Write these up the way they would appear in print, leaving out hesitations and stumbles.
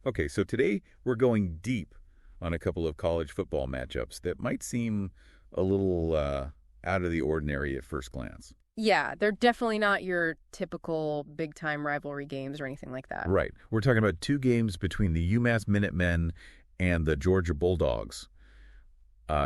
Okay, so today we're going deep on a couple of college football matchups that might seem a little out of the ordinary at first glance. Yeah, they're definitely not your typical big-time rivalry games or anything like that. Right. We're talking about two games between the UMass Minutemen and the Georgia Bulldogs.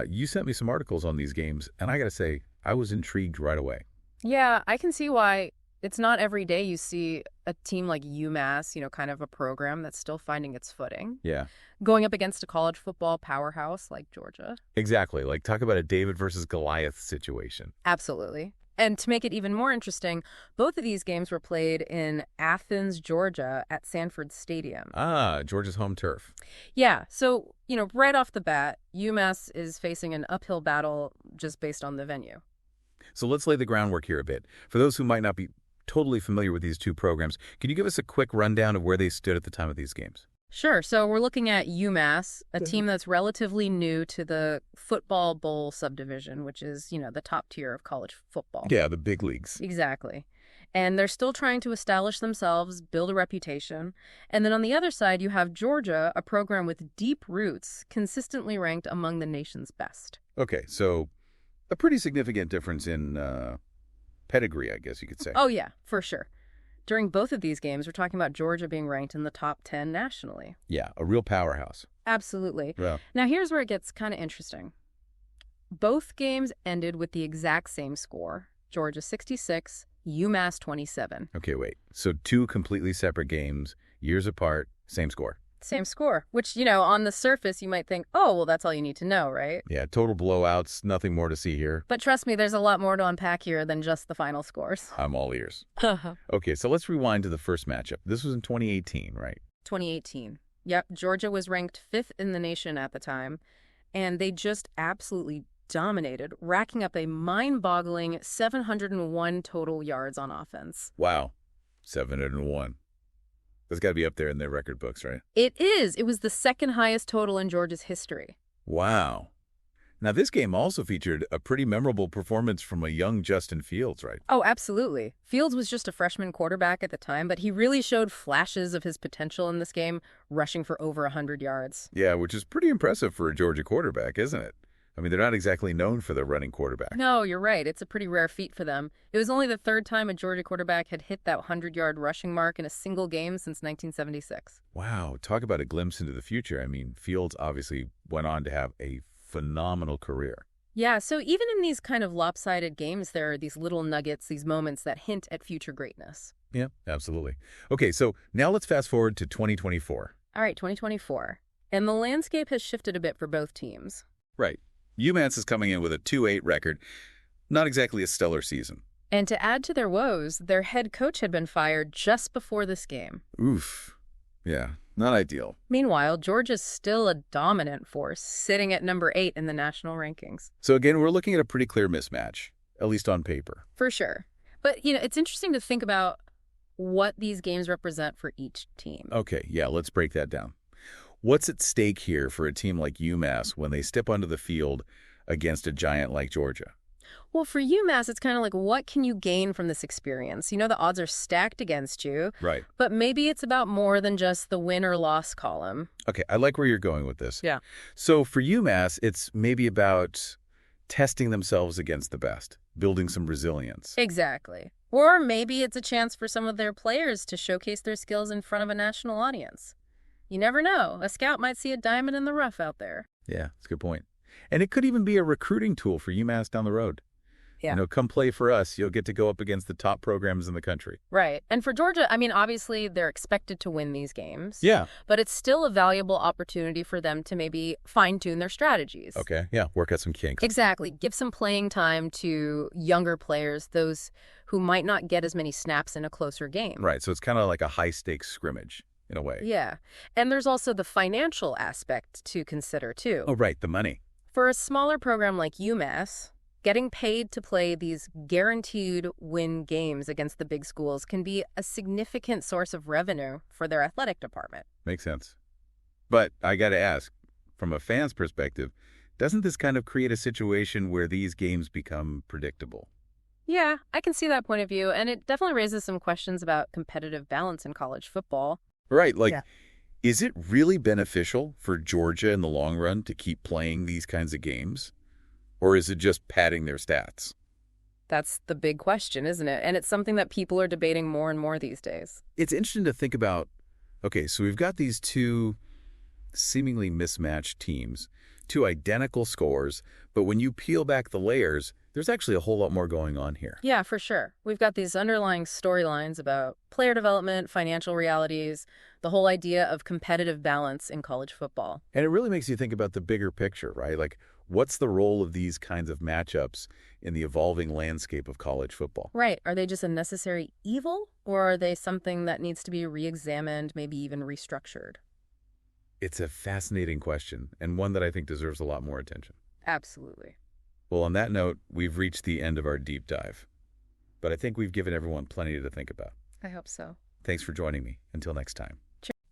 You sent me some articles on these games, and I got to say, I was intrigued right away. Yeah, I can see why it's not every day you see a team like UMass, kind of a program that's still finding its footing, Yeah, going up against a college football powerhouse like Georgia. exactly. Like, talk about a David versus Goliath situation. Absolutely. And to make it even more interesting, both of these games were played in Athens, Georgia at Sanford Stadium. Ah, Georgia's home turf. Yeah, so, right off the bat, UMass is facing an uphill battle just based on the venue. So let's lay the groundwork here a bit. For those who might not be totally familiar with these two programs, can you give us a quick rundown of where they stood at the time of these games? Sure. So we're looking at UMass, a team that's relatively new to the football bowl subdivision, which is, the top tier of college football. Yeah, the big leagues. Exactly. And they're still trying to establish themselves, build a reputation. And then on the other side, you have Georgia, a program with deep roots, consistently ranked among the nation's best. Okay, so a pretty significant difference in pedigree, I guess you could say. Oh, yeah, for sure. During both of these games, we're talking about Georgia being ranked in the top 10 nationally. Yeah, a real powerhouse. Absolutely. Yeah. Now, here's where it gets kind of interesting. Both games ended with the exact same score, Georgia 66, UMass 27. Okay, wait. So two completely separate games, years apart, same score. Same score, which, on the surface, you might think, oh, well, that's all you need to know, right? Yeah, total blowouts, nothing more to see here. But trust me, there's a lot more to unpack here than just the final scores. I'm all ears. Okay, so let's rewind to the first matchup. This was in 2018, right? 2018. Yep, Georgia was ranked 5th in the nation at the time, and they just absolutely dominated, racking up a mind-boggling 701 total yards on offense. Wow, 701. That's got to be up there in their record books, right? It is. It was the second highest total in Georgia's history. Wow. Now, this game also featured a pretty memorable performance from a young Justin Fields, right? Oh, absolutely. Fields was just a freshman quarterback at the time, but he really showed flashes of his potential in this game, rushing for over 100 yards. Yeah, which is pretty impressive for a Georgia quarterback, isn't it? I mean, they're not exactly known for their running quarterback. No, you're right. It's a pretty rare feat for them. It was only the third time a Georgia quarterback had hit that 100-yard rushing mark in a single game since 1976. Wow, talk about a glimpse into the future. I mean, Fields obviously went on to have a phenomenal career. Yeah, so even in these kind of lopsided games, there are these little nuggets, these moments that hint at future greatness. Yeah, absolutely. Okay, so now let's fast forward to 2024. All right, 2024. And the landscape has shifted a bit for both teams. Right. UMass is coming in with a 2-8 record. Not exactly a stellar season. And to add to their woes, their head coach had been fired just before this game. Oof. Yeah, not ideal. Meanwhile, Georgia's still a dominant force, sitting at number 8 in the national rankings. So again, we're looking at a pretty clear mismatch, at least on paper. For sure. But, it's interesting to think about what these games represent for each team. Okay, yeah, let's break that down. What's at stake here for a team like UMass when they step onto the field against a giant like Georgia? Well, for UMass, it's kind of like, what can you gain from this experience? The odds are stacked against you. Right. But maybe it's about more than just the win or loss column. Okay, I like where you're going with this. Yeah. So for UMass, it's maybe about testing themselves against the best, building some resilience. Exactly. Or maybe it's a chance for some of their players to showcase their skills in front of a national audience. You never know. A scout might see a diamond in the rough out there. Yeah, that's a good point. And it could even be a recruiting tool for UMass down the road. Yeah. Come play for us. You'll get to go up against the top programs in the country. Right. And for Georgia, obviously they're expected to win these games. Yeah. But it's still a valuable opportunity for them to maybe fine-tune their strategies. Okay. Yeah. Work out some kinks. Exactly. Give some playing time to younger players, those who might not get as many snaps in a closer game. Right. So it's kind of like a high-stakes scrimmage in a way. Yeah. And there's also the financial aspect to consider, too. Oh, right. The money. For a smaller program like UMass, getting paid to play these guaranteed win games against the big schools can be a significant source of revenue for their athletic department. Makes sense. But I got to ask, from a fan's perspective, doesn't this kind of create a situation where these games become predictable? Yeah, I can see that point of view, and it definitely raises some questions about competitive balance in college football. Right. Like, Yeah. Is it really beneficial for Georgia in the long run to keep playing these kinds of games? Or is it just padding their stats? That's the big question, isn't it? And it's something that people are debating more and more these days. It's interesting to think about, okay, so we've got these two seemingly mismatched teams, two identical scores, but when you peel back the layers, there's actually a whole lot more going on here. Yeah, for sure. We've got these underlying storylines about player development, financial realities, the whole idea of competitive balance in college football. And it really makes you think about the bigger picture, right? Like, what's the role of these kinds of matchups in the evolving landscape of college football? Right. Are they just a necessary evil, or are they something that needs to be re-examined, maybe even restructured? It's a fascinating question, and one that I think deserves a lot more attention. Absolutely. Well, on that note, we've reached the end of our deep dive. But I think we've given everyone plenty to think about. I hope so. Thanks for joining me. Until next time.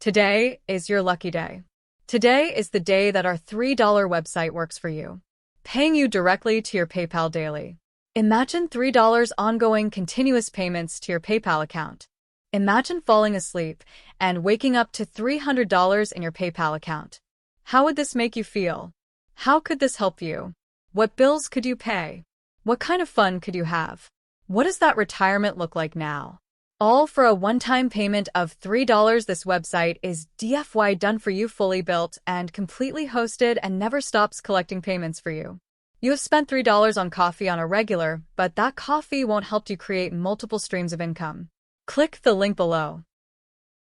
Today is your lucky day. Today is the day that our $3 website works for you, paying you directly to your PayPal daily. Imagine $3 ongoing continuous payments to your PayPal account. Imagine falling asleep and waking up to $300 in your PayPal account. How would this make you feel? How could this help you? What bills could you pay? What kind of fun could you have? What does that retirement look like now? All for a one-time payment of $3. This website is DFY done for you, fully built and completely hosted, and never stops collecting payments for you. You have spent $3 on coffee on a regular, but that coffee won't help you create multiple streams of income. Click the link below.